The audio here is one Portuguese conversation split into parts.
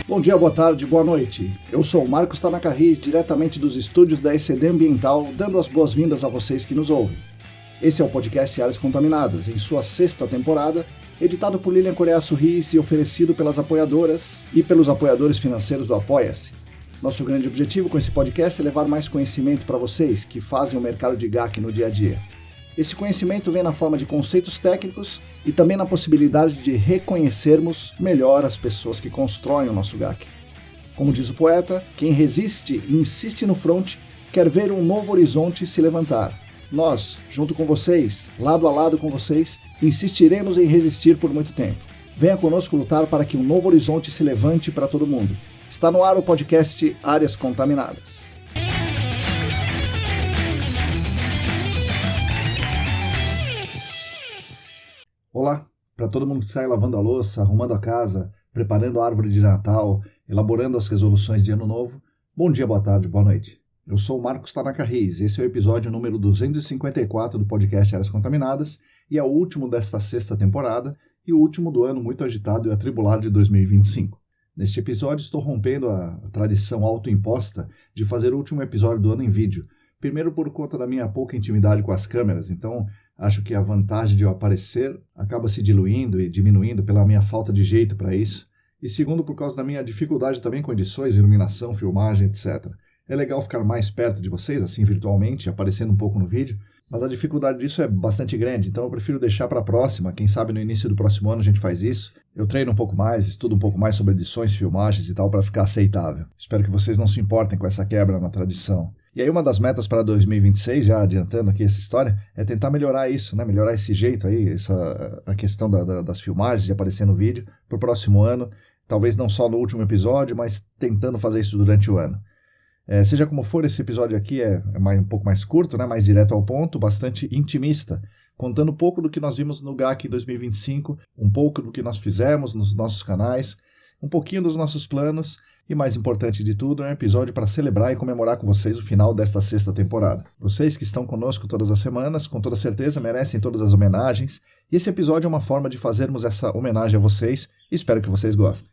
Bom dia, boa tarde, boa noite. Eu sou o Marcos Tanaka, diretamente dos estúdios da ECD Ambiental, dando as boas-vindas a vocês que nos ouvem. Esse é o podcast Áreas Contaminadas, em sua 6ª temporada, editado por Lilian Coreaço Riz e oferecido pelas apoiadoras e pelos apoiadores financeiros do Apoia-se. Nosso grande objetivo com esse podcast é levar mais conhecimento para vocês que fazem o mercado de GAC no dia a dia. Esse conhecimento vem na forma de conceitos técnicos e também na possibilidade de reconhecermos melhor as pessoas que constroem o nosso GAC. Como diz o poeta, quem resiste e insiste no fronte quer ver um novo horizonte se levantar. Nós, junto com vocês, lado a lado com vocês, insistiremos em resistir por muito tempo. Venha conosco lutar para que um novo horizonte se levante para todo mundo. Está no ar o podcast Áreas Contaminadas. Olá, para todo mundo que sai lavando a louça, arrumando a casa, preparando a árvore de Natal, elaborando as resoluções de Ano Novo, bom dia, boa tarde, boa noite. Eu sou o Marcos Tanaka Riz, esse é o episódio número 254 do podcast Áreas Contaminadas e é o último desta 6ª temporada e o último do ano muito agitado e atribulado de 2025. Neste episódio estou rompendo a tradição autoimposta de fazer o último episódio do ano em vídeo, primeiro por conta da minha pouca intimidade com as câmeras, então acho que a vantagem de eu aparecer acaba se diluindo e diminuindo pela minha falta de jeito para isso, e segundo por causa da minha dificuldade também com edições, iluminação, filmagem, etc. É legal ficar mais perto de vocês, assim virtualmente, aparecendo um pouco no vídeo, mas a dificuldade disso é bastante grande, então eu prefiro deixar para a próxima, quem sabe no início do próximo ano a gente faz isso. Eu treino um pouco mais, estudo um pouco mais sobre edições, filmagens e tal para ficar aceitável. Espero que vocês não se importem com essa quebra na tradição. E aí uma das metas para 2026, já adiantando aqui essa história, é tentar melhorar isso, né? Melhorar esse jeito aí, a questão das filmagens, de aparecer no vídeo, para o próximo ano, talvez não só no último episódio, mas tentando fazer isso durante o ano. Seja como for, esse episódio aqui é um pouco mais curto, né? Mais direto ao ponto, bastante intimista, contando um pouco do que nós vimos no GAC em 2025, um pouco do que nós fizemos nos nossos canais, um pouquinho dos nossos planos e, mais importante de tudo, é um episódio para celebrar e comemorar com vocês o final desta 6ª temporada. Vocês que estão conosco todas as semanas, com toda certeza merecem todas as homenagens e esse episódio é uma forma de fazermos essa homenagem a vocês e espero que vocês gostem.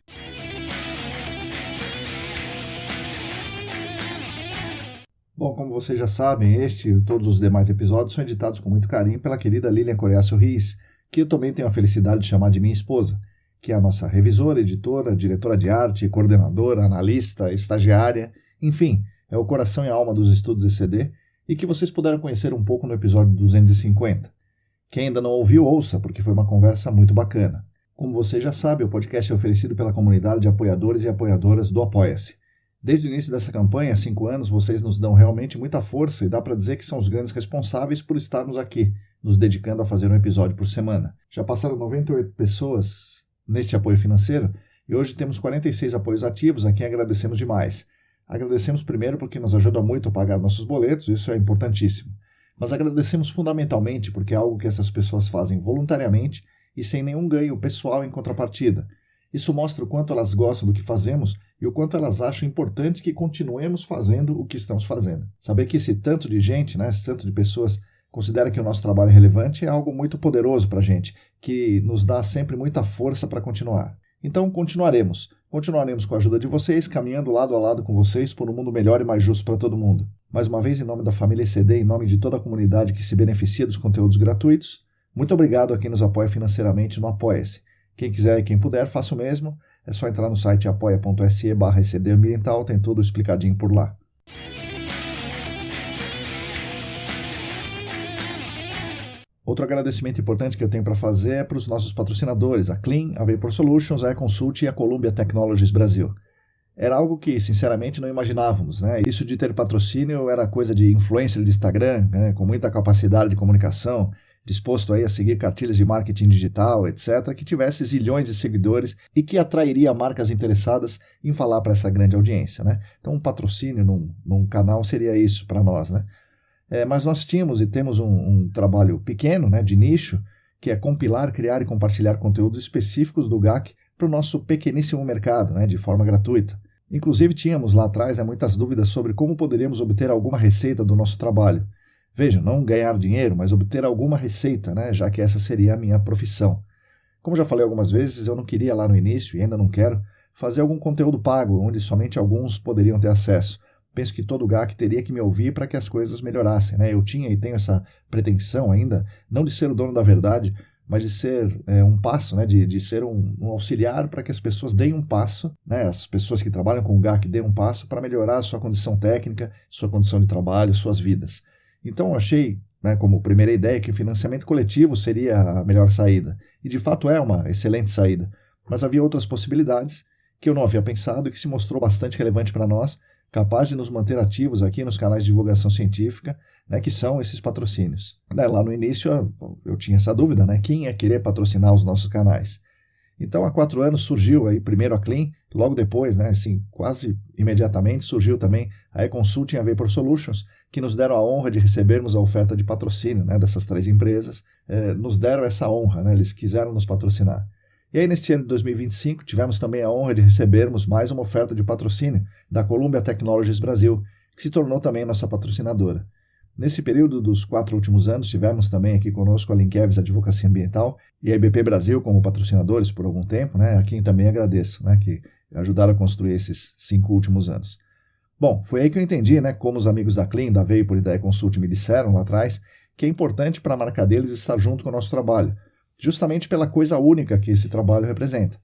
Bom, como vocês já sabem, este e todos os demais episódios são editados com muito carinho pela querida Lilian Coreaço Riz, que eu também tenho a felicidade de chamar de minha esposa, que é a nossa revisora, editora, diretora de arte, coordenadora, analista, estagiária, enfim, é o coração e a alma dos estudos ECD e que vocês puderam conhecer um pouco no episódio 250. Quem ainda não ouviu, ouça, porque foi uma conversa muito bacana. Como vocês já sabem, o podcast é oferecido pela comunidade de apoiadores e apoiadoras do Apoia-se. Desde o início dessa campanha, há 5 anos, vocês nos dão realmente muita força e dá para dizer que são os grandes responsáveis por estarmos aqui, nos dedicando a fazer um episódio por semana. Já passaram 98 pessoas neste apoio financeiro e hoje temos 46 apoios ativos a quem agradecemos demais. Agradecemos primeiro porque nos ajuda muito a pagar nossos boletos, isso é importantíssimo. Mas agradecemos fundamentalmente porque é algo que essas pessoas fazem voluntariamente e sem nenhum ganho pessoal em contrapartida. Isso mostra o quanto elas gostam do que fazemos e o quanto elas acham importante que continuemos fazendo o que estamos fazendo. Saber que esse tanto de gente, esse tanto de pessoas considera que o nosso trabalho é relevante é algo muito poderoso para a gente, que nos dá sempre muita força para continuar. Então continuaremos com a ajuda de vocês, caminhando lado a lado com vocês por um mundo melhor e mais justo para todo mundo. Mais uma vez, em nome da família ECD, em nome de toda a comunidade que se beneficia dos conteúdos gratuitos, muito obrigado a quem nos apoia financeiramente no Apoia-se. Quem quiser e quem puder, faça o mesmo. É só entrar no site apoia.se/ECD Ambiental, tem tudo explicadinho por lá. Outro agradecimento importante que eu tenho para fazer é para os nossos patrocinadores, a Clean, a Vapor Solutions, a eConsult e a Columbia Technologies Brasil. Era algo que, sinceramente, não imaginávamos, né? Isso de ter patrocínio era coisa de influencer de Instagram, né? Com muita capacidade de comunicação, disposto aí a seguir cartilhas de marketing digital, etc., que tivesse zilhões de seguidores e que atrairia marcas interessadas em falar para essa grande audiência, né? Então, um patrocínio num canal seria isso para nós, né? Mas nós tínhamos e temos um trabalho pequeno, né, de nicho, que é compilar, criar e compartilhar conteúdos específicos do GAC para o nosso pequeníssimo mercado, né, de forma gratuita. Inclusive, tínhamos lá atrás muitas dúvidas sobre como poderíamos obter alguma receita do nosso trabalho. Veja, não ganhar dinheiro, mas obter alguma receita, né, já que essa seria a minha profissão. Como já falei algumas vezes, eu não queria lá no início, e ainda não quero, fazer algum conteúdo pago, onde somente alguns poderiam ter acesso. Penso que todo GAC teria que me ouvir para que as coisas melhorassem, né? Eu tinha e tenho essa pretensão ainda, não de ser o dono da verdade, mas de ser um passo, né? de ser um auxiliar para que as pessoas deem um passo, né? As pessoas que trabalham com o GAC deem um passo para melhorar a sua condição técnica, sua condição de trabalho, suas vidas. Então eu achei, né, como primeira ideia, que o financiamento coletivo seria a melhor saída. E de fato é uma excelente saída. Mas havia outras possibilidades que eu não havia pensado e que se mostrou bastante relevante para nós, capaz de nos manter ativos aqui nos canais de divulgação científica, né, que são esses patrocínios. Lá no início eu tinha essa dúvida, né, quem ia querer patrocinar os nossos canais? Então há 4 anos surgiu aí primeiro a Clean, logo depois, né, assim, quase imediatamente surgiu também a eConsulting e a Vapor Solutions, que nos deram a honra de recebermos a oferta de patrocínio, né, dessas 3 empresas, nos deram essa honra, né, eles quiseram nos patrocinar. E aí, neste ano de 2025, tivemos também a honra de recebermos mais uma oferta de patrocínio da Columbia Technologies Brasil, que se tornou também nossa patrocinadora. Nesse período dos 4 últimos anos, tivemos também aqui conosco a Linkevis Advocacia Ambiental e a IBP Brasil como patrocinadores por algum tempo, né? A quem também agradeço, né? Que ajudaram a construir esses 5 últimos anos. Bom, foi aí que eu entendi, né? Como os amigos da Clean, da Vapor e da eConsult me disseram lá atrás, que é importante para a marca deles estar junto com o nosso trabalho, justamente pela coisa única que esse trabalho representa.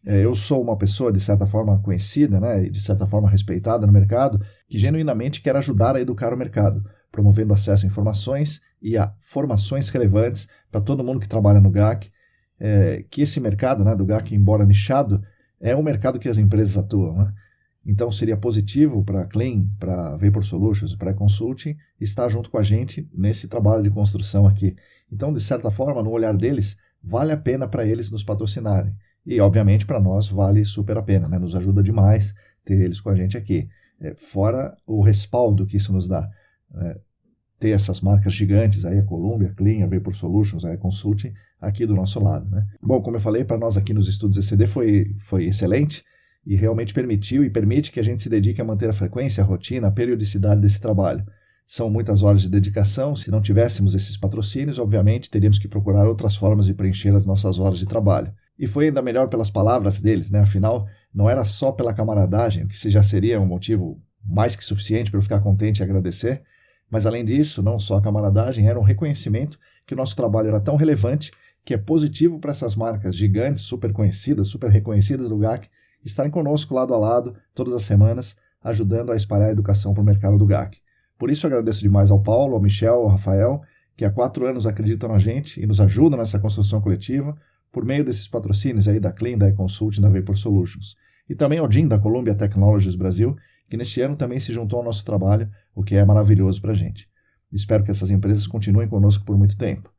Eu sou uma pessoa, de certa forma, conhecida, né, e de certa forma respeitada no mercado, que genuinamente quer ajudar a educar o mercado, promovendo acesso a informações e a formações relevantes para todo mundo que trabalha no GAC, que esse mercado, né, do GAC, embora nichado, é o mercado que as empresas atuam, né? Então seria positivo para a Clean, para a Vapor Solutions, para a eConsulting, estar junto com a gente nesse trabalho de construção aqui. Então, de certa forma, no olhar deles, vale a pena para eles nos patrocinarem. E, obviamente, para nós vale super a pena, né? Nos ajuda demais ter eles com a gente aqui. Fora o respaldo que isso nos dá. Ter essas marcas gigantes, aí a Columbia, a Clean, a Vapor Solutions, a eConsulting, aqui do nosso lado, né? Bom, como eu falei, para nós aqui nos estudos ECD foi excelente, e realmente permitiu e permite que a gente se dedique a manter a frequência, a rotina, a periodicidade desse trabalho. São muitas horas de dedicação. Se não tivéssemos esses patrocínios, obviamente teríamos que procurar outras formas de preencher as nossas horas de trabalho. E foi ainda melhor pelas palavras deles, né? Afinal, não era só pela camaradagem, o que já seria um motivo mais que suficiente para eu ficar contente e agradecer, mas além disso, não só a camaradagem, era um reconhecimento que o nosso trabalho era tão relevante que é positivo para essas marcas gigantes, super conhecidas, super reconhecidas do GAC, estarem conosco lado a lado, todas as semanas, ajudando a espalhar a educação para o mercado do GAC. Por isso eu agradeço demais ao Paulo, ao Michel, ao Rafael, que há 4 anos acreditam na gente e nos ajudam nessa construção coletiva, por meio desses patrocínios aí da Clean, da eConsult e da Vapor Solutions. E também ao Jim, da Columbia Technologies Brasil, que neste ano também se juntou ao nosso trabalho, o que é maravilhoso para a gente. Espero que essas empresas continuem conosco por muito tempo.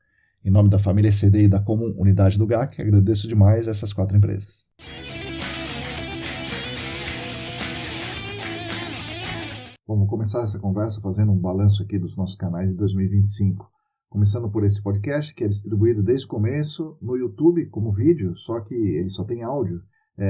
Em nome da família ECD e da comum unidade do GAC, agradeço demais essas 4 empresas. Vamos começar essa conversa fazendo um balanço aqui dos nossos canais de 2025. Começando por esse podcast, que é distribuído desde o começo no YouTube como vídeo, só que ele só tem áudio.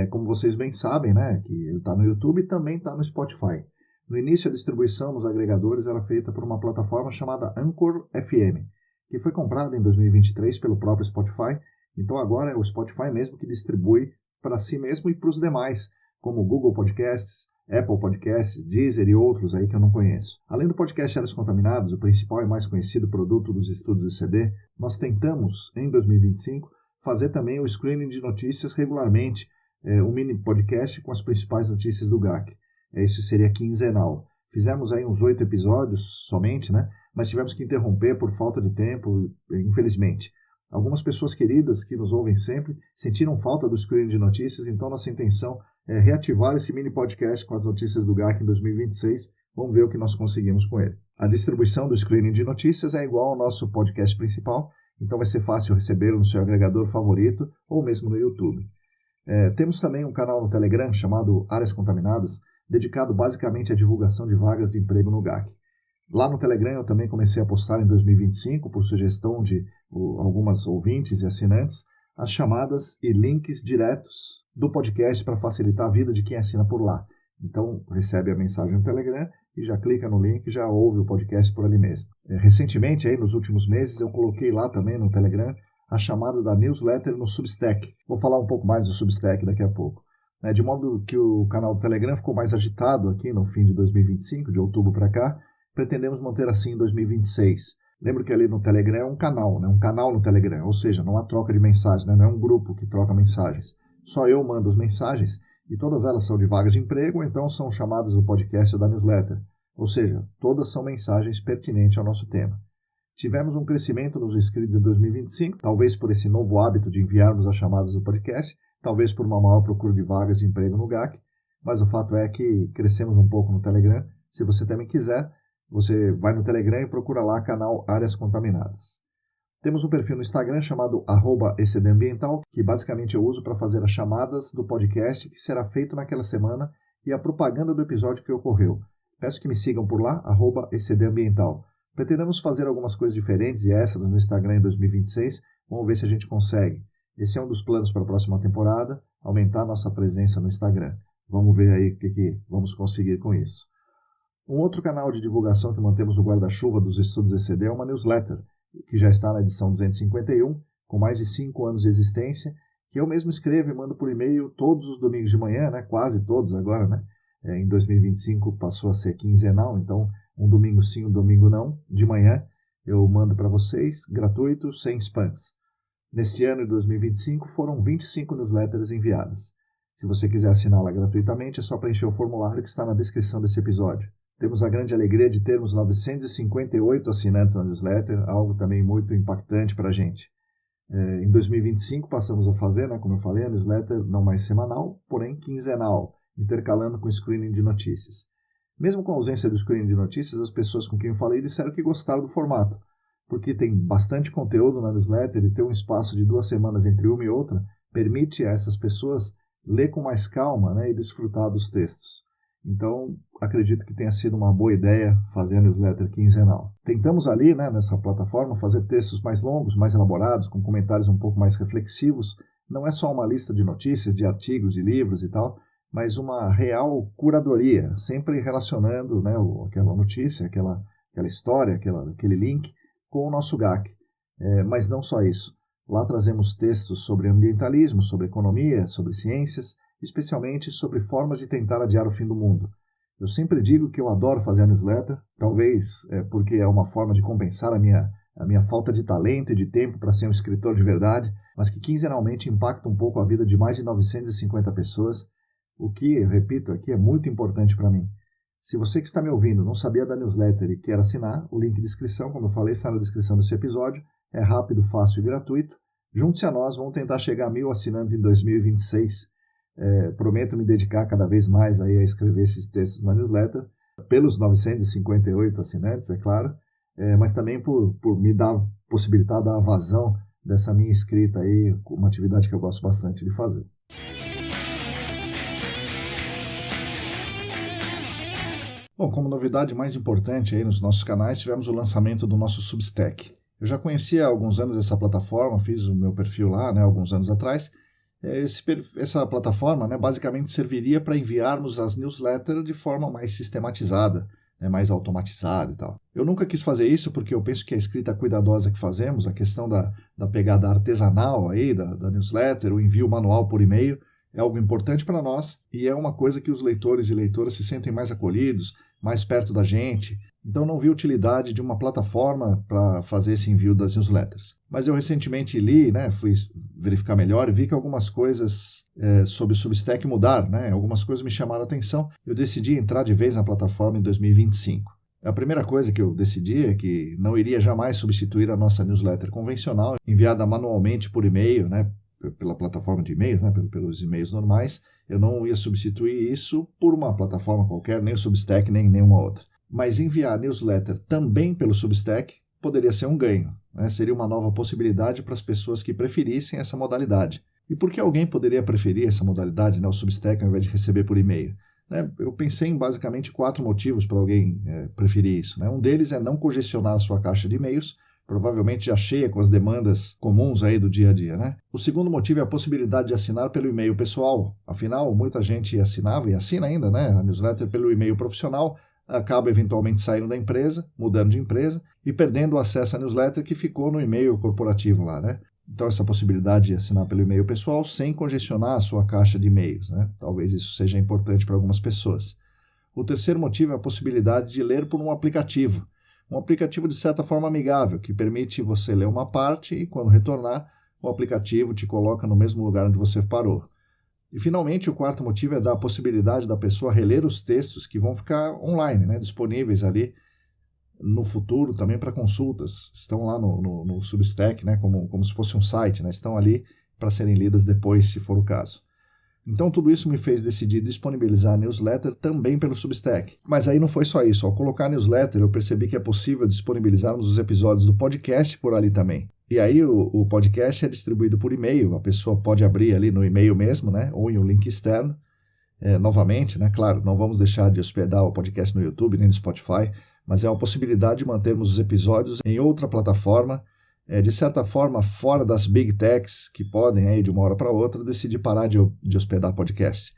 Como vocês bem sabem, né, que ele está no YouTube e também está no Spotify. No início, a distribuição nos agregadores era feita por uma plataforma chamada Anchor FM, que foi comprada em 2023 pelo próprio Spotify. Então agora é o Spotify mesmo que distribui para si mesmo e para os demais, como Google Podcasts, Apple Podcasts, Deezer e outros aí que eu não conheço. Além do podcast Áreas Contaminadas, o principal e mais conhecido produto dos estudos ECD, nós tentamos, em 2025, fazer também o screening de notícias regularmente, um mini podcast com as principais notícias do GAC. Isso seria quinzenal. Fizemos aí uns 8 episódios somente, né? Mas tivemos que interromper por falta de tempo, infelizmente. Algumas pessoas queridas que nos ouvem sempre sentiram falta do screening de notícias, então nossa intenção é reativar esse mini podcast com as notícias do GAC em 2026. Vamos ver o que nós conseguimos com ele. A distribuição do screening de notícias é igual ao nosso podcast principal, então vai ser fácil recebê-lo no seu agregador favorito ou mesmo no YouTube. Temos também um canal no Telegram chamado Áreas Contaminadas, dedicado basicamente à divulgação de vagas de emprego no GAC. Lá no Telegram eu também comecei a postar em 2025, por sugestão de algumas ouvintes e assinantes, as chamadas e links diretos do podcast para facilitar a vida de quem assina por lá. Então, recebe a mensagem no Telegram e já clica no link e já ouve o podcast por ali mesmo. Recentemente, aí, nos últimos meses, eu coloquei lá também no Telegram a chamada da newsletter no Substack. Vou falar um pouco mais do Substack daqui a pouco. né? De modo que o canal do Telegram ficou mais agitado aqui no fim de 2025, de outubro para cá, pretendemos manter assim em 2026. Lembro que ali no Telegram é um canal, né? Um canal no Telegram, ou seja, não há troca de mensagens, né? Não é um grupo que troca mensagens. Só eu mando as mensagens e todas elas são de vagas de emprego, ou então são chamadas do podcast ou da newsletter. Ou seja, todas são mensagens pertinentes ao nosso tema. Tivemos um crescimento nos inscritos em 2025, talvez por esse novo hábito de enviarmos as chamadas do podcast, talvez por uma maior procura de vagas de emprego no GAC, mas o fato é que crescemos um pouco no Telegram. Se você também quiser, você vai no Telegram e procura lá canal Áreas Contaminadas. Temos um perfil no Instagram chamado @ecdambiental, que basicamente eu uso para fazer as chamadas do podcast que será feito naquela semana e a propaganda do episódio que ocorreu. Peço que me sigam por lá, @ecdambiental. Pretendemos fazer algumas coisas diferentes e extras no Instagram em 2026. Vamos ver se a gente consegue. Esse é um dos planos para a próxima temporada, aumentar nossa presença no Instagram. Vamos ver aí o que vamos conseguir com isso. Um outro canal de divulgação que mantemos o guarda-chuva dos estudos ECD é uma newsletter, que já está na edição 251, com mais de 5 anos de existência, que eu mesmo escrevo e mando por e-mail todos os domingos de manhã, né? Quase todos agora, né? Em 2025 passou a ser quinzenal, então um domingo sim, um domingo não, de manhã eu mando para vocês, gratuito, sem spams. Neste ano de 2025 foram 25 newsletters enviadas. Se você quiser assiná-la gratuitamente, é só preencher o formulário que está na descrição desse episódio. Temos a grande alegria de termos 958 assinantes na newsletter, algo também muito impactante para a gente. Em 2025 passamos a fazer, né, como eu falei, a newsletter não mais semanal, porém quinzenal, intercalando com o screening de notícias. Mesmo com a ausência do screening de notícias, as pessoas com quem eu falei disseram que gostaram do formato, porque tem bastante conteúdo na newsletter e ter um espaço de 2 semanas entre uma e outra permite a essas pessoas ler com mais calma, né, e desfrutar dos textos. Então, acredito que tenha sido uma boa ideia fazer a newsletter quinzenal. Tentamos ali, né, nessa plataforma, fazer textos mais longos, mais elaborados, com comentários um pouco mais reflexivos. Não é só uma lista de notícias, de artigos, de livros e tal, mas uma real curadoria, sempre relacionando, né, aquela notícia, aquela história, aquele link com o nosso GAC. Mas não só isso. Lá trazemos textos sobre ambientalismo, sobre economia, sobre ciências, especialmente sobre formas de tentar adiar o fim do mundo. Eu sempre digo que eu adoro fazer a newsletter, talvez porque é uma forma de compensar a minha falta de talento e de tempo para ser um escritor de verdade, mas que quinzenalmente impacta um pouco a vida de mais de 950 pessoas, o que, repito, aqui é muito importante para mim. Se você que está me ouvindo não sabia da newsletter e quer assinar, o link de inscrição, como eu falei, está na descrição desse episódio, é rápido, fácil e gratuito. Junte-se a nós, vamos tentar chegar a 1.000 assinantes em 2026. Prometo me dedicar cada vez mais aí a escrever esses textos na newsletter, pelos 958 assinantes, é claro, mas também por me possibilitar dar a vazão dessa minha escrita aí, uma atividade que eu gosto bastante de fazer. Bom, como novidade mais importante aí nos nossos canais, tivemos o lançamento do nosso Substack. Eu já conhecia há alguns anos essa plataforma, fiz o meu perfil lá, né, alguns anos atrás. Essa plataforma, né, basicamente serviria para enviarmos as newsletters de forma mais sistematizada, né, mais automatizada e tal. Eu nunca quis fazer isso porque eu penso que a escrita cuidadosa que fazemos, a questão da pegada artesanal aí, da newsletter, o envio manual por e-mail, é algo importante para nós e é uma coisa que os leitores e leitoras se sentem mais acolhidos, mais perto da gente. Então não vi utilidade de uma plataforma para fazer esse envio das newsletters. Mas eu recentemente li, né, fui verificar melhor e vi que algumas coisas sobre o Substack mudaram, né? Algumas coisas me chamaram a atenção. Eu decidi entrar de vez na plataforma em 2025. A primeira coisa que eu decidi é que não iria jamais substituir a nossa newsletter convencional, enviada manualmente por e-mail, né, pela plataforma de e-mails, né, pelos e-mails normais. Eu não ia substituir isso por uma plataforma qualquer, nem o Substack, nem nenhuma outra. Mas enviar newsletter também pelo Substack poderia ser um ganho, né? Seria uma nova possibilidade para as pessoas que preferissem essa modalidade. E por que alguém poderia preferir essa modalidade, né, o Substack, ao invés de receber por e-mail? Eu pensei em basicamente 4 motivos para alguém preferir isso, né? Um deles é não congestionar a sua caixa de e-mails, provavelmente já cheia com as demandas comuns aí do dia a dia, né? O segundo motivo é a possibilidade de assinar pelo e-mail pessoal. Afinal, muita gente assinava e assina ainda, né, a newsletter pelo e-mail profissional, acaba eventualmente saindo da empresa, mudando de empresa e perdendo o acesso à newsletter que ficou no e-mail corporativo lá, né? Então, essa possibilidade de assinar pelo e-mail pessoal sem congestionar a sua caixa de e-mails, né? Talvez isso seja importante para algumas pessoas. O terceiro motivo é a possibilidade de ler por um aplicativo de certa forma amigável, que permite você ler uma parte e, quando retornar, o aplicativo te coloca no mesmo lugar onde você parou. E, finalmente, o quarto motivo é dar a possibilidade da pessoa reler os textos que vão ficar online, né, disponíveis ali no futuro também para consultas. Estão lá no Substack, né, como se fosse um site, né, estão ali para serem lidas depois, se for o caso. Então, tudo isso me fez decidir disponibilizar a newsletter também pelo Substack. Mas aí não foi só isso. Ao colocar a newsletter, eu percebi que é possível disponibilizarmos os episódios do podcast por ali também. E aí o podcast é distribuído por e-mail. A pessoa pode abrir ali no e-mail mesmo, né? Ou em um link externo. Novamente, né? Claro, não vamos deixar de hospedar o podcast no YouTube nem no Spotify, mas é uma possibilidade de mantermos os episódios em outra plataforma, de certa forma, fora das big techs que podem, aí, de uma hora para outra, decidir parar de hospedar podcast.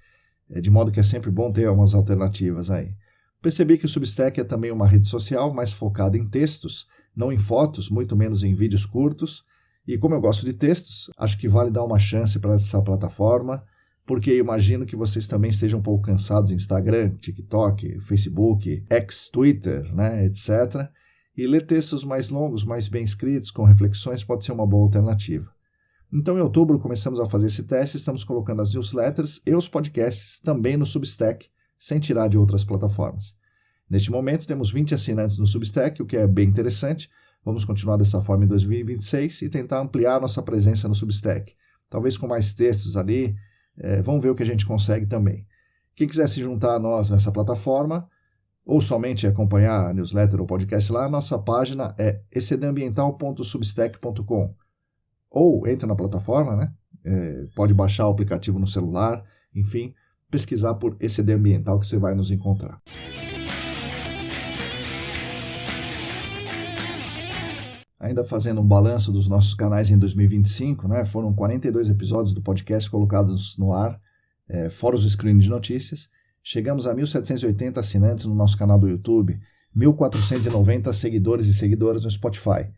De modo que é sempre bom ter algumas alternativas aí. Percebi que o Substack é também uma rede social mais focada em textos, não em fotos, muito menos em vídeos curtos. E como eu gosto de textos, acho que vale dar uma chance para essa plataforma, porque imagino que vocês também estejam um pouco cansados de Instagram, TikTok, Facebook, Twitter, né, etc., e ler textos mais longos, mais bem escritos, com reflexões, pode ser uma boa alternativa. Então, em outubro, começamos a fazer esse teste, estamos colocando as newsletters e os podcasts também no Substack, sem tirar de outras plataformas. Neste momento, temos 20 assinantes no Substack, o que é bem interessante. Vamos continuar dessa forma em 2026 e tentar ampliar nossa presença no Substack. Talvez com mais textos ali, vamos ver o que a gente consegue também. Quem quiser se juntar a nós nessa plataforma, ou somente acompanhar a newsletter ou podcast lá, a nossa página é ecdambiental.substack.com. Ou entra na plataforma, né? Pode baixar o aplicativo no celular, enfim, pesquisar por ECD Ambiental que você vai nos encontrar. Ainda fazendo um balanço dos nossos canais em 2025, né? Foram 42 episódios do podcast colocados no ar, fora os screen de notícias. Chegamos a 1.780 assinantes no nosso canal do YouTube, 1.490 seguidores e seguidoras no Spotify.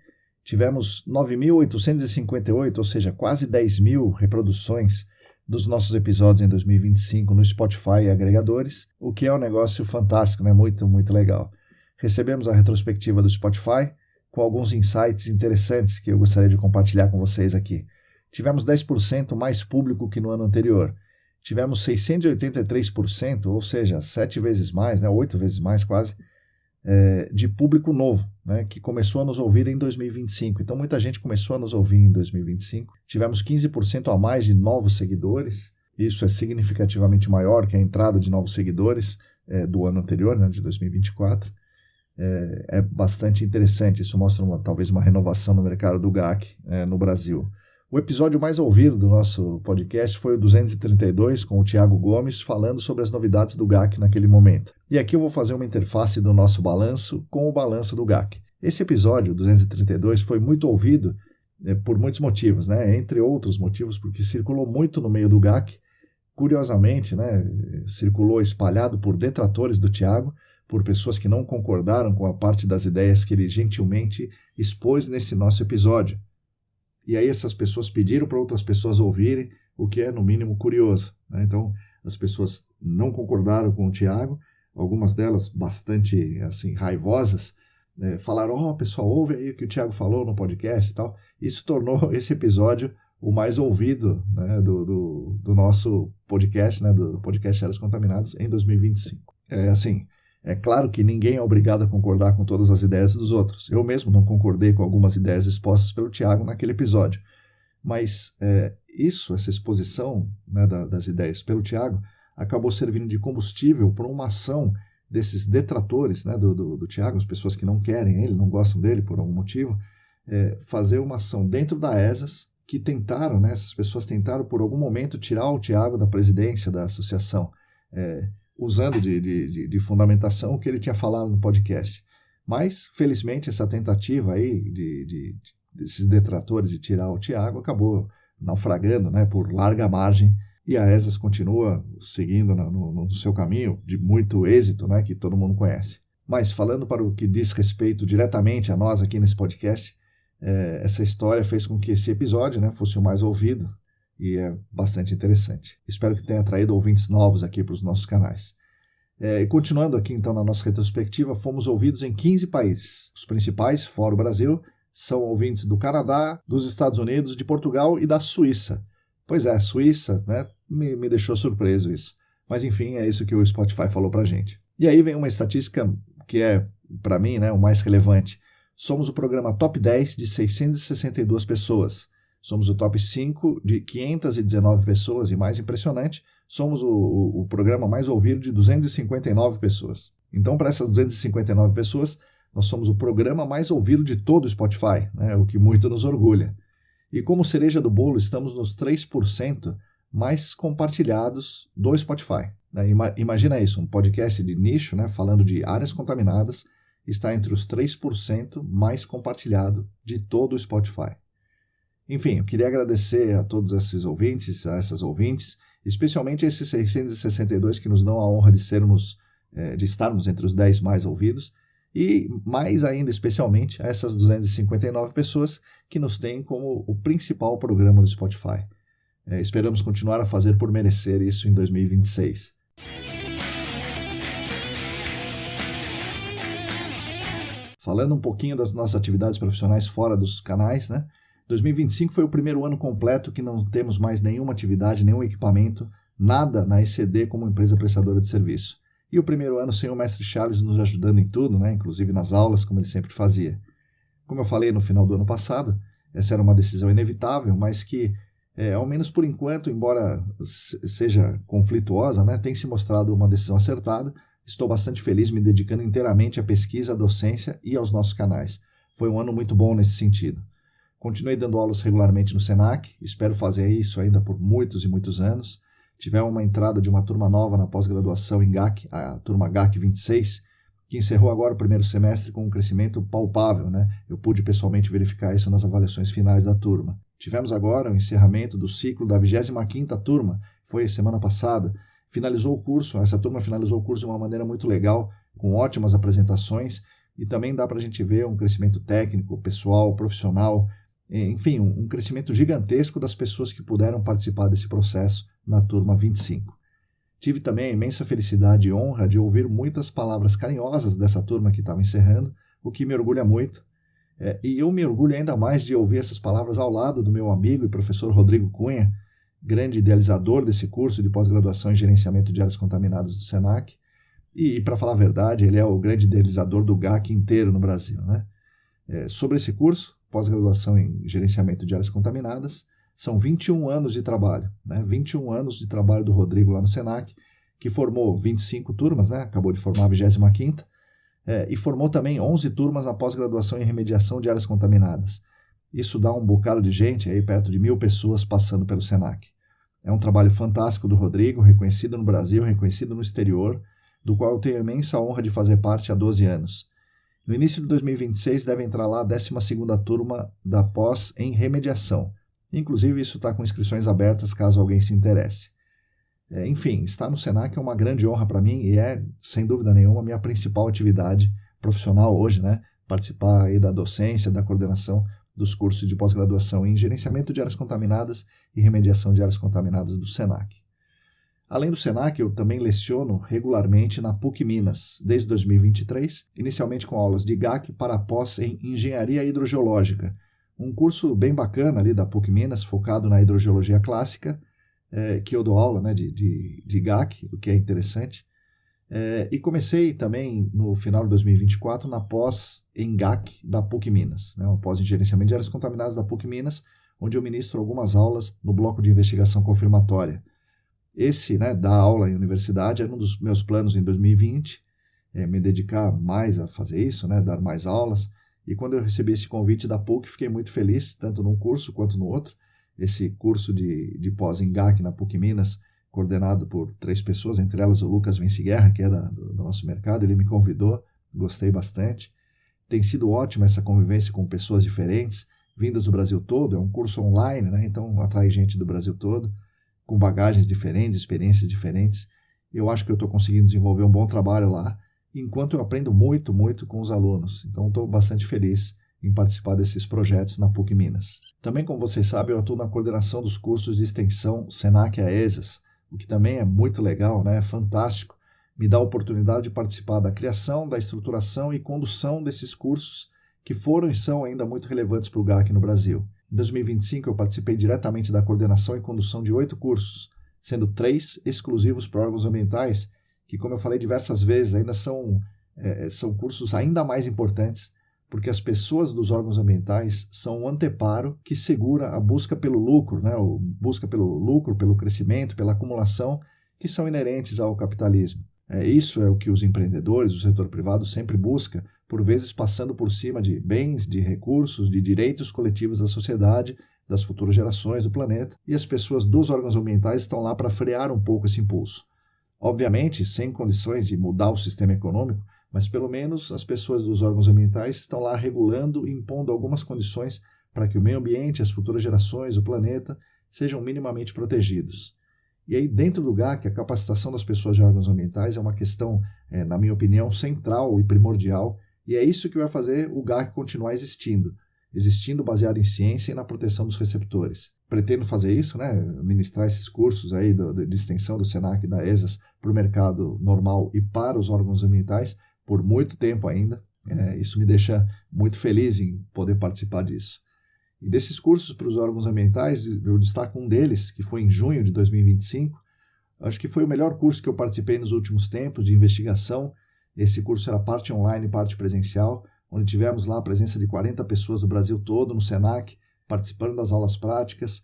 Tivemos 9.858, ou seja, quase 10.000 reproduções dos nossos episódios em 2025 no Spotify e agregadores, o que é um negócio fantástico, né? Muito, muito legal. Recebemos a retrospectiva do Spotify com alguns insights interessantes que eu gostaria de compartilhar com vocês aqui. Tivemos 10% mais público que no ano anterior. Tivemos 683%, ou seja, 7 vezes mais, né, 8 vezes mais quase, de público novo, né, que começou a nos ouvir em 2025. Então, muita gente começou a nos ouvir em 2025. Tivemos 15% a mais de novos seguidores. Isso é significativamente maior que a entrada de novos seguidores do ano anterior, né, de 2024. É bastante interessante. Isso mostra talvez uma renovação no mercado do GAC no Brasil. O episódio mais ouvido do nosso podcast foi o 232, com o Thiago Gomes, falando sobre as novidades do GAC naquele momento. E aqui eu vou fazer uma interface do nosso balanço com o balanço do GAC. Esse episódio, 232, foi muito ouvido por muitos motivos, né? Entre outros motivos, porque circulou muito no meio do GAC. Curiosamente, né? Circulou espalhado por detratores do Thiago, por pessoas que não concordaram com a parte das ideias que ele gentilmente expôs nesse nosso episódio. E aí essas pessoas pediram para outras pessoas ouvirem, o que é, no mínimo, curioso, né? Então, as pessoas não concordaram com o Thiago, algumas delas bastante assim, raivosas, falaram, pessoal, ouve aí o que o Thiago falou no podcast e tal. Isso tornou esse episódio o mais ouvido, né, do nosso podcast, né, do podcast Áreas Contaminadas em 2025. É claro que ninguém é obrigado a concordar com todas as ideias dos outros. Eu mesmo não concordei com algumas ideias expostas pelo Thiago naquele episódio. Mas essa exposição, né, das ideias pelo Thiago acabou servindo de combustível para uma ação desses detratores, né, do Thiago, as pessoas que não querem ele, não gostam dele por algum motivo, fazer uma ação dentro da ESAS que tentaram, né, essas pessoas tentaram por algum momento tirar o Thiago da presidência da associação, usando de fundamentação o que ele tinha falado no podcast. Mas, felizmente, essa tentativa aí desses detratores de tirar o Thiago acabou naufragando, né, por larga margem, e a ESAS continua seguindo no seu caminho de muito êxito, né, que todo mundo conhece. Mas, falando para o que diz respeito diretamente a nós aqui nesse podcast, essa história fez com que esse episódio, né, fosse o mais ouvido e é bastante interessante. Espero que tenha atraído ouvintes novos aqui para os nossos canais. E continuando aqui então na nossa retrospectiva, fomos ouvidos em 15 países. Os principais, fora o Brasil, são ouvintes do Canadá, dos Estados Unidos, de Portugal e da Suíça. Pois é, Suíça, né, me deixou surpreso isso. Mas enfim, é isso que o Spotify falou pra gente. E aí vem uma estatística que é, para mim, né, o mais relevante. Somos o programa top 10 de 662 pessoas. Somos o top 5 de 519 pessoas e, mais impressionante, somos o programa mais ouvido de 259 pessoas. Então, para essas 259 pessoas, nós somos o programa mais ouvido de todo o Spotify, né, o que muito nos orgulha. E como cereja do bolo, estamos nos 3% mais compartilhados do Spotify. Imagina isso, um podcast de nicho, né, falando de áreas contaminadas, está entre os 3% mais compartilhado de todo o Spotify. Enfim, eu queria agradecer a todos esses ouvintes, a essas ouvintes, especialmente esses 662 que nos dão a honra de estarmos entre os 10 mais ouvidos, e mais ainda, especialmente, a essas 259 pessoas que nos têm como o principal programa do Spotify. Esperamos continuar a fazer por merecer isso em 2026. Falando um pouquinho das nossas atividades profissionais fora dos canais, né? 2025 foi o primeiro ano completo que não temos mais nenhuma atividade, nenhum equipamento, nada na ECD como empresa prestadora de serviço. E o primeiro ano sem o mestre Charles nos ajudando em tudo, né? Inclusive nas aulas, como ele sempre fazia. Como eu falei no final do ano passado, essa era uma decisão inevitável, mas que, ao menos por enquanto, embora seja conflituosa, né, tem se mostrado uma decisão acertada. Estou bastante feliz me dedicando inteiramente à pesquisa, à docência e aos nossos canais. Foi um ano muito bom nesse sentido. Continuei dando aulas regularmente no Senac, espero fazer isso ainda por muitos e muitos anos. Tivemos uma entrada de uma turma nova na pós-graduação em GAC, a turma GAC 26, que encerrou agora o primeiro semestre com um crescimento palpável, né? Eu pude pessoalmente verificar isso nas avaliações finais da turma. Tivemos agora o encerramento do ciclo da 25ª turma, foi semana passada. Essa turma finalizou o curso de uma maneira muito legal, com ótimas apresentações, e também dá para a gente ver um crescimento técnico, pessoal, profissional, enfim, um crescimento gigantesco das pessoas que puderam participar desse processo na turma 25. Tive também a imensa felicidade e honra de ouvir muitas palavras carinhosas dessa turma que estava encerrando, o que me orgulha muito. E eu me orgulho ainda mais de ouvir essas palavras ao lado do meu amigo e professor Rodrigo Cunha, grande idealizador desse curso de pós-graduação em gerenciamento de áreas contaminadas do Senac. E para falar a verdade, ele é o grande idealizador do GAC inteiro no Brasil, né? Sobre esse curso, pós-graduação em gerenciamento de áreas contaminadas, são 21 anos de trabalho, né? 21 anos de trabalho do Rodrigo lá no Senac, que formou 25 turmas, né? Acabou de formar a 25ª, e formou também 11 turmas na pós-graduação em remediação de áreas contaminadas. Isso dá um bocado de gente, aí perto de 1.000 pessoas passando pelo Senac. É um trabalho fantástico do Rodrigo, reconhecido no Brasil, reconhecido no exterior, do qual eu tenho a imensa honra de fazer parte há 12 anos. No início de 2026 deve entrar lá a 12ª turma da pós em remediação. Inclusive, isso está com inscrições abertas caso alguém se interesse. Enfim, estar no Senac é uma grande honra para mim e é, sem dúvida nenhuma, a minha principal atividade profissional hoje, né? Participar aí da docência, da coordenação dos cursos de pós-graduação em gerenciamento de áreas contaminadas e remediação de áreas contaminadas do Senac. Além do Senac, eu também leciono regularmente na PUC Minas, desde 2023, inicialmente com aulas de GAC para pós em Engenharia Hidrogeológica, um curso bem bacana ali da PUC Minas, focado na hidrogeologia clássica, que eu dou aula, né, de GAC, o que é interessante. E comecei também, no final de 2024, na pós em GAC da PUC Minas, né, uma pós em gerenciamento de áreas contaminadas da PUC Minas, onde eu ministro algumas aulas no bloco de investigação confirmatória. Esse, né, dar aula em universidade era um dos meus planos em 2020, me dedicar mais a fazer isso, né, dar mais aulas. E quando eu recebi esse convite da PUC, fiquei muito feliz, tanto num curso quanto no outro. Esse curso de pós em GAC na PUC Minas, coordenado por 3 pessoas, entre elas o Lucas Vence Guerra, que é do nosso mercado, ele me convidou, gostei bastante. Tem sido ótima essa convivência com pessoas diferentes, vindas do Brasil todo, é um curso online, né, então atrai gente do Brasil todo, com bagagens diferentes, experiências diferentes. Eu acho que eu estou conseguindo desenvolver um bom trabalho lá, enquanto eu aprendo muito, muito com os alunos. Então, estou bastante feliz em participar desses projetos na PUC Minas. Também, como vocês sabem, eu atuo na coordenação dos cursos de extensão Senac AESAS, o que também é muito legal, né? Fantástico. Me dá a oportunidade de participar da criação, da estruturação e condução desses cursos que foram e são ainda muito relevantes para o GAC no Brasil. Em 2025, eu participei diretamente da coordenação e condução de 8 cursos, sendo 3 exclusivos para órgãos ambientais, que, como eu falei diversas vezes, ainda são cursos ainda mais importantes, porque as pessoas dos órgãos ambientais são um anteparo que segura a busca pelo lucro, né? Busca pelo lucro, pelo crescimento, pela acumulação, que são inerentes ao capitalismo. Isso é o que os empreendedores, o setor privado sempre busca, por vezes passando por cima de bens, de recursos, de direitos coletivos da sociedade, das futuras gerações do planeta, e as pessoas dos órgãos ambientais estão lá para frear um pouco esse impulso. Obviamente, sem condições de mudar o sistema econômico, mas pelo menos as pessoas dos órgãos ambientais estão lá regulando e impondo algumas condições para que o meio ambiente, as futuras gerações, o planeta, sejam minimamente protegidos. E aí, dentro do GAC, a capacitação das pessoas de órgãos ambientais é uma questão, na minha opinião, central e primordial, e é isso que vai fazer o GAC continuar existindo baseado em ciência e na proteção dos receptores. Pretendo fazer isso, né? Ministrar esses cursos aí de extensão do Senac e da ESAS para o mercado normal e para os órgãos ambientais por muito tempo ainda. Isso me deixa muito feliz em poder participar disso. E desses cursos para os órgãos ambientais, eu destaco um deles, que foi em junho de 2025. Acho que foi o melhor curso que eu participei nos últimos tempos de investigação. Esse curso era parte online e parte presencial, onde tivemos lá a presença de 40 pessoas do Brasil todo no Senac, participando das aulas práticas,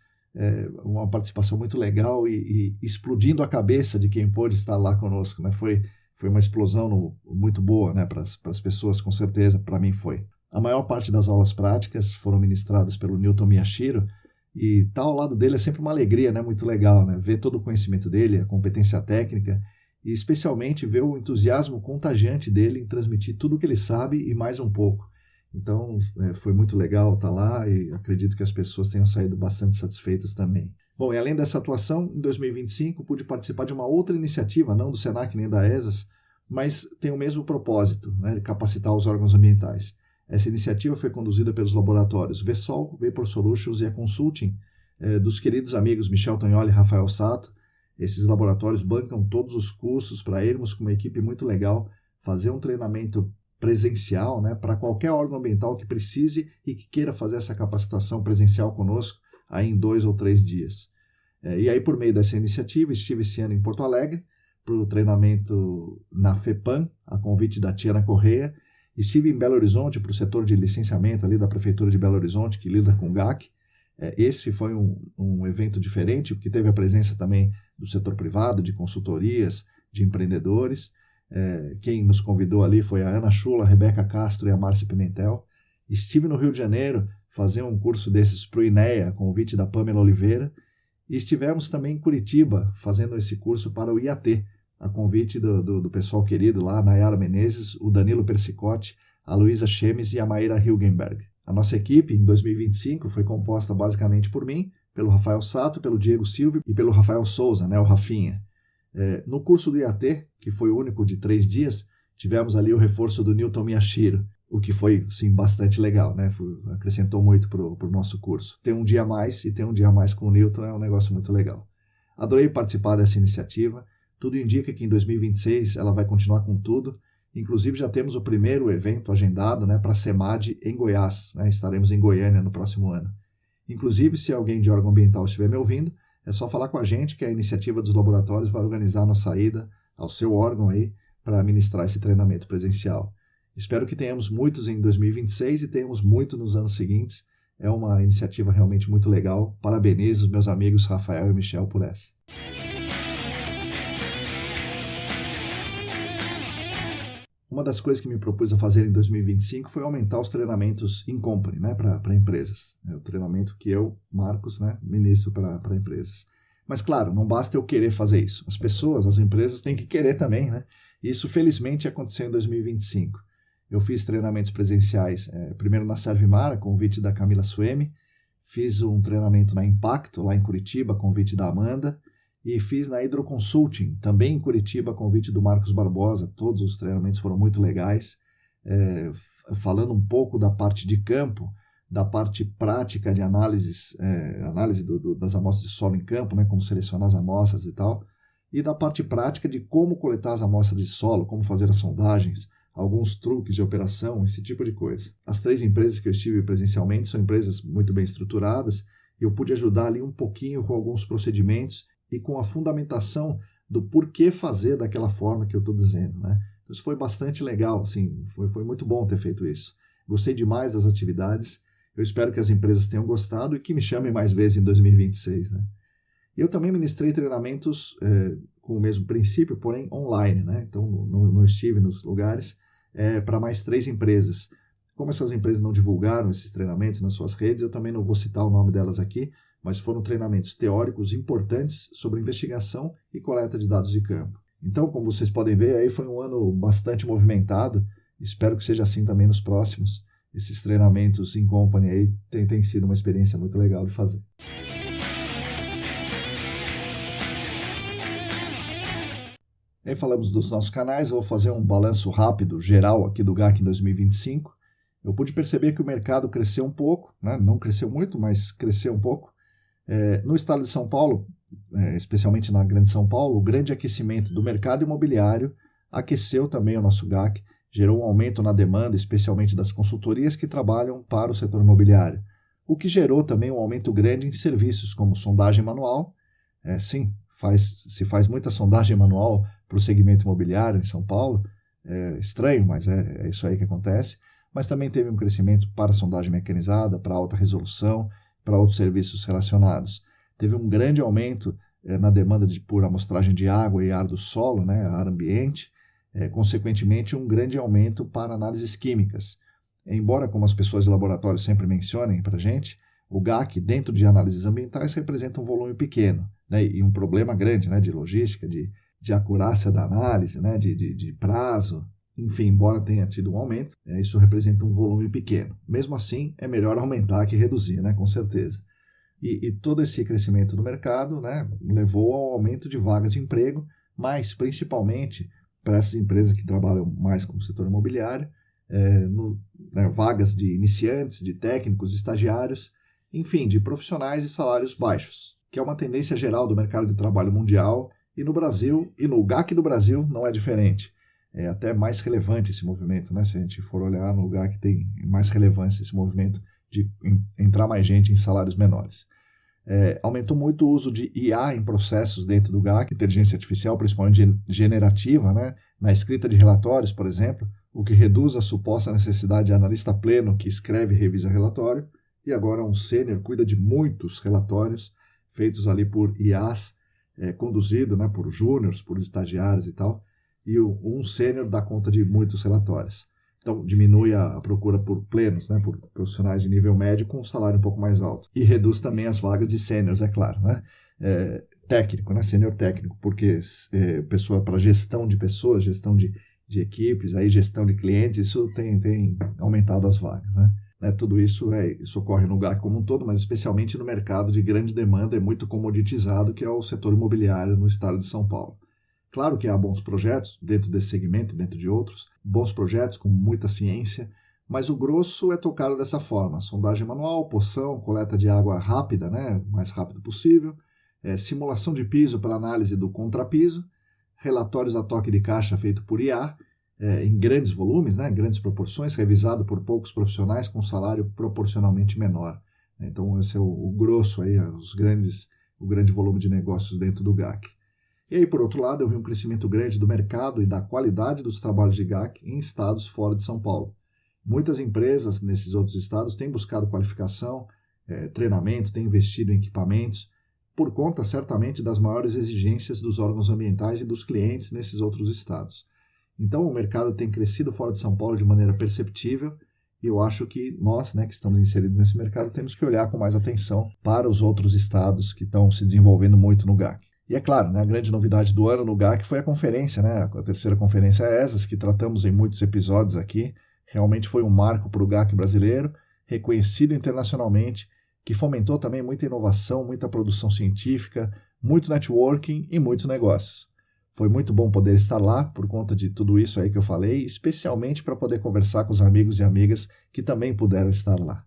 uma participação muito legal e explodindo a cabeça de quem pôde estar lá conosco, né? Foi uma explosão muito boa, né, para as pessoas, com certeza, para mim foi. A maior parte das aulas práticas foram ministradas pelo Newton Miyashiro, e estar ao lado dele é sempre uma alegria, né, muito legal, né? Ver todo o conhecimento dele, a competência técnica, e especialmente ver o entusiasmo contagiante dele em transmitir tudo o que ele sabe e mais um pouco. Então, foi muito legal estar lá e acredito que as pessoas tenham saído bastante satisfeitas também. Bom, e além dessa atuação, em 2025 pude participar de uma outra iniciativa, não do Senac nem da ESAS, mas tem o mesmo propósito, né, de capacitar os órgãos ambientais. Essa iniciativa foi conduzida pelos laboratórios VESOL, Vapor Solutions e a Consulting, dos queridos amigos Michel Tognoli e Rafael Sato. Esses laboratórios bancam todos os cursos para irmos com uma equipe muito legal fazer um treinamento presencial, né, para qualquer órgão ambiental que precise e que queira fazer essa capacitação presencial conosco aí em 2 ou 3 dias. E aí, por meio dessa iniciativa, estive esse ano em Porto Alegre para o treinamento na FEPAM, a convite da Tiana Correia. Estive em Belo Horizonte para o setor de licenciamento ali da Prefeitura de Belo Horizonte, que lida com o GAC. Esse foi um evento diferente, porque teve a presença também do setor privado, de consultorias, de empreendedores. Quem nos convidou ali foi a Ana Chula, a Rebeca Castro e a Márcia Pimentel. Estive no Rio de Janeiro fazer um curso desses para o INEA, a convite da Pamela Oliveira. E estivemos também em Curitiba fazendo esse curso para o IAT, a convite do pessoal querido lá, Nayara Menezes, o Danilo Persicotti, a Luísa Chemes e a Maíra Hilgenberg. A nossa equipe, em 2025, foi composta basicamente por mim, pelo Rafael Sato, pelo Diego Silvio e pelo Rafael Souza, né, o Rafinha. No curso do IAT, que foi o único de 3 dias, tivemos ali o reforço do Newton Miyashiro, o que foi, sim, bastante legal, né? Acrescentou muito para o nosso curso. Ter um dia a mais e ter um dia a mais com o Newton é um negócio muito legal. Adorei participar dessa iniciativa. Tudo indica que em 2026 ela vai continuar com tudo. Inclusive já temos o primeiro evento agendado, né, para a SEMAD em Goiás, né? Estaremos em Goiânia no próximo ano. Inclusive, se alguém de órgão ambiental estiver me ouvindo, é só falar com a gente que a iniciativa dos laboratórios vai organizar a nossa ida ao seu órgão aí para ministrar esse treinamento presencial. Espero que tenhamos muitos em 2026 e tenhamos muito nos anos seguintes. É uma iniciativa realmente muito legal. Parabenizo os meus amigos Rafael e Michel por essa. Uma das coisas que me propus a fazer em 2025 foi aumentar os treinamentos in company, né, para empresas. É o treinamento que eu, Marcos, né, ministro para empresas. Mas, claro, não basta eu querer fazer isso. As pessoas, as empresas têm que querer também, né? E isso, felizmente, aconteceu em 2025. Eu fiz treinamentos presenciais, primeiro na Servimar, a convite da Camila Suemi. Fiz um treinamento na Impacto, lá em Curitiba, a convite da Amanda. E fiz na Hidroconsulting, também em Curitiba, a convite do Marcos Barbosa. Todos os treinamentos foram muito legais. falando um pouco da parte de campo, da parte prática de análise das amostras de solo em campo, né, como selecionar as amostras e tal, e da parte prática de como coletar as amostras de solo, como fazer as sondagens, alguns truques de operação, esse tipo de coisa. As 3 empresas que eu estive presencialmente são empresas muito bem estruturadas e eu pude ajudar ali um pouquinho com alguns procedimentos e com a fundamentação do porquê fazer daquela forma que eu estou dizendo, né? Isso foi bastante legal, assim, foi muito bom ter feito isso. Gostei demais das atividades. Eu espero que as empresas tenham gostado e que me chamem mais vezes em 2026, né? Eu também ministrei treinamentos com o mesmo princípio, porém online, né? Então não estive nos lugares para mais 3 empresas. Como essas empresas não divulgaram esses treinamentos nas suas redes, eu também não vou citar o nome delas aqui, mas foram treinamentos teóricos importantes sobre investigação e coleta de dados de campo. Então, como vocês podem ver, aí foi um ano bastante movimentado. Espero que seja assim também nos próximos. Esses treinamentos in company aí tem sido uma experiência muito legal de fazer. Aí falamos dos nossos canais, eu vou fazer um balanço rápido, geral aqui do GAC em 2025. Eu pude perceber que o mercado cresceu um pouco, né? Não cresceu muito, mas cresceu um pouco. No estado de São Paulo, especialmente na Grande São Paulo, o grande aquecimento do mercado imobiliário aqueceu também o nosso GAC, gerou um aumento na demanda, especialmente das consultorias que trabalham para o setor imobiliário, o que gerou também um aumento grande em serviços como sondagem manual. Sim, se faz muita sondagem manual para o segmento imobiliário em São Paulo, é estranho, mas é isso aí que acontece, mas também teve um crescimento para sondagem mecanizada, para alta resolução, para outros serviços relacionados. Teve um grande aumento na demanda por amostragem de água e ar do solo, né, ar ambiente, consequentemente um grande aumento para análises químicas. Embora, como as pessoas de laboratório sempre mencionem para a gente, o GAC, dentro de análises ambientais, representa um volume pequeno, né, e um problema grande, né, de logística, de acurácia da análise, né, de prazo. Enfim, embora tenha tido um aumento, isso representa um volume pequeno. Mesmo assim, é melhor aumentar que reduzir, né, com certeza. E todo esse crescimento do mercado, né, levou ao aumento de vagas de emprego, mas principalmente para essas empresas que trabalham mais com o setor imobiliário, vagas de iniciantes, de técnicos, estagiários, enfim, de profissionais de salários baixos, que é uma tendência geral do mercado de trabalho mundial, e no Brasil, e no GAC do Brasil não é diferente. É até mais relevante esse movimento, né? Se a gente for olhar no GAC, tem mais relevância esse movimento de entrar mais gente em salários menores. Aumentou muito o uso de IA em processos dentro do GAC, inteligência artificial, principalmente generativa, né? Na escrita de relatórios, por exemplo, o que reduz a suposta necessidade de analista pleno que escreve e revisa relatório, e agora um sênior cuida de muitos relatórios feitos ali por IAs, conduzido, né, por júniors, por estagiários e tal, e um sênior dá conta de muitos relatórios. Então, diminui a procura por plenos, né, por profissionais de nível médio com um salário um pouco mais alto. E reduz também as vagas de sêniors, é claro, né? Técnico, né, sênior técnico, porque pessoa para gestão de pessoas, gestão de equipes, aí gestão de clientes, isso tem aumentado as vagas, né? Tudo isso ocorre no GAC como um todo, mas especialmente no mercado de grande demanda e muito comoditizado, que é o setor imobiliário no estado de São Paulo. Claro que há bons projetos dentro desse segmento, dentro de outros, bons projetos com muita ciência, mas o grosso é tocado dessa forma: sondagem manual, poção, coleta de água rápida, né, o mais rápido possível, simulação de piso para análise do contrapiso, relatórios a toque de caixa feito por IA, em grandes volumes, né, em grandes proporções, revisado por poucos profissionais com salário proporcionalmente menor. Então esse é o grosso, aí, o grande volume de negócios dentro do GAC. E aí, por outro lado, eu vi um crescimento grande do mercado e da qualidade dos trabalhos de GAC em estados fora de São Paulo. Muitas empresas nesses outros estados têm buscado qualificação, treinamento, têm investido em equipamentos, por conta, certamente, das maiores exigências dos órgãos ambientais e dos clientes nesses outros estados. Então, o mercado tem crescido fora de São Paulo de maneira perceptível, e eu acho que nós, né, que estamos inseridos nesse mercado, temos que olhar com mais atenção para os outros estados que estão se desenvolvendo muito no GAC. E é claro, né, a grande novidade do ano no GAC foi a conferência, né, a terceira conferência ESAS, que tratamos em muitos episódios aqui. Realmente foi um marco para o GAC brasileiro, reconhecido internacionalmente, que fomentou também muita inovação, muita produção científica, muito networking e muitos negócios. Foi muito bom poder estar lá por conta de tudo isso aí que eu falei, especialmente para poder conversar com os amigos e amigas que também puderam estar lá.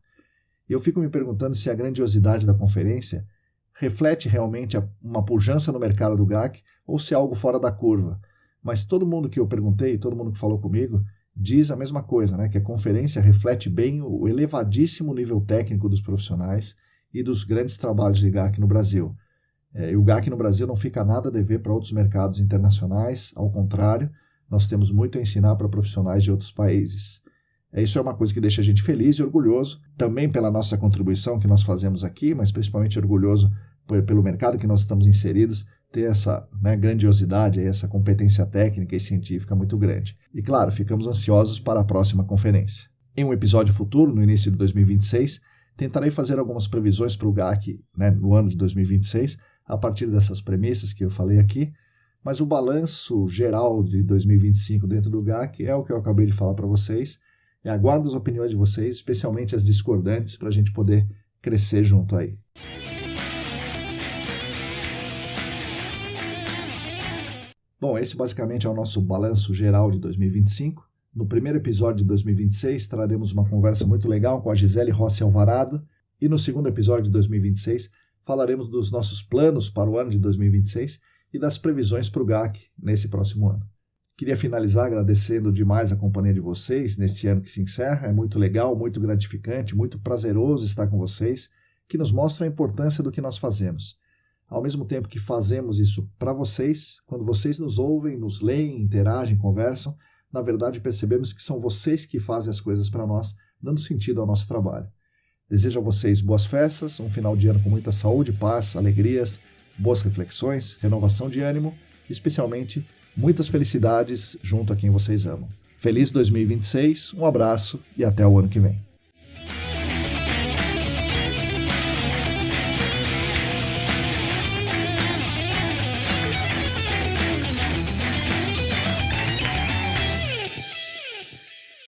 E eu fico me perguntando se a grandiosidade da conferência reflete realmente uma pujança no mercado do GAC ou se é algo fora da curva. Mas todo mundo que eu perguntei, todo mundo que falou comigo, diz a mesma coisa, né? Que a conferência reflete bem o elevadíssimo nível técnico dos profissionais e dos grandes trabalhos de GAC no Brasil. E o GAC no Brasil não fica nada a dever para outros mercados internacionais, ao contrário, nós temos muito a ensinar para profissionais de outros países. Isso é uma coisa que deixa a gente feliz e orgulhoso, também pela nossa contribuição que nós fazemos aqui, mas principalmente orgulhoso pelo mercado que nós estamos inseridos, ter essa grandiosidade, essa competência técnica e científica muito grande. E claro, ficamos ansiosos para a próxima conferência. Em um episódio futuro, no início de 2026, tentarei fazer algumas previsões para o GAC no ano de 2026, a partir dessas premissas que eu falei aqui, mas o balanço geral de 2025 dentro do GAC é o que eu acabei de falar para vocês. E aguardo as opiniões de vocês, especialmente as discordantes, para a gente poder crescer junto aí. Bom, esse basicamente é o nosso balanço geral de 2025. No primeiro episódio de 2026, traremos uma conversa muito legal com a Gisele Rossi Alvarado. E no segundo episódio de 2026, falaremos dos nossos planos para o ano de 2026 e das previsões para o GAC nesse próximo ano. Queria finalizar agradecendo demais a companhia de vocês neste ano que se encerra. É muito legal, muito gratificante, muito prazeroso estar com vocês, que nos mostram a importância do que nós fazemos. Ao mesmo tempo que fazemos isso para vocês, quando vocês nos ouvem, nos leem, interagem, conversam, na verdade percebemos que são vocês que fazem as coisas para nós, dando sentido ao nosso trabalho. Desejo a vocês boas festas, um final de ano com muita saúde, paz, alegrias, boas reflexões, renovação de ânimo, especialmente muitas felicidades junto a quem vocês amam. Feliz 2026, um abraço e até o ano que vem.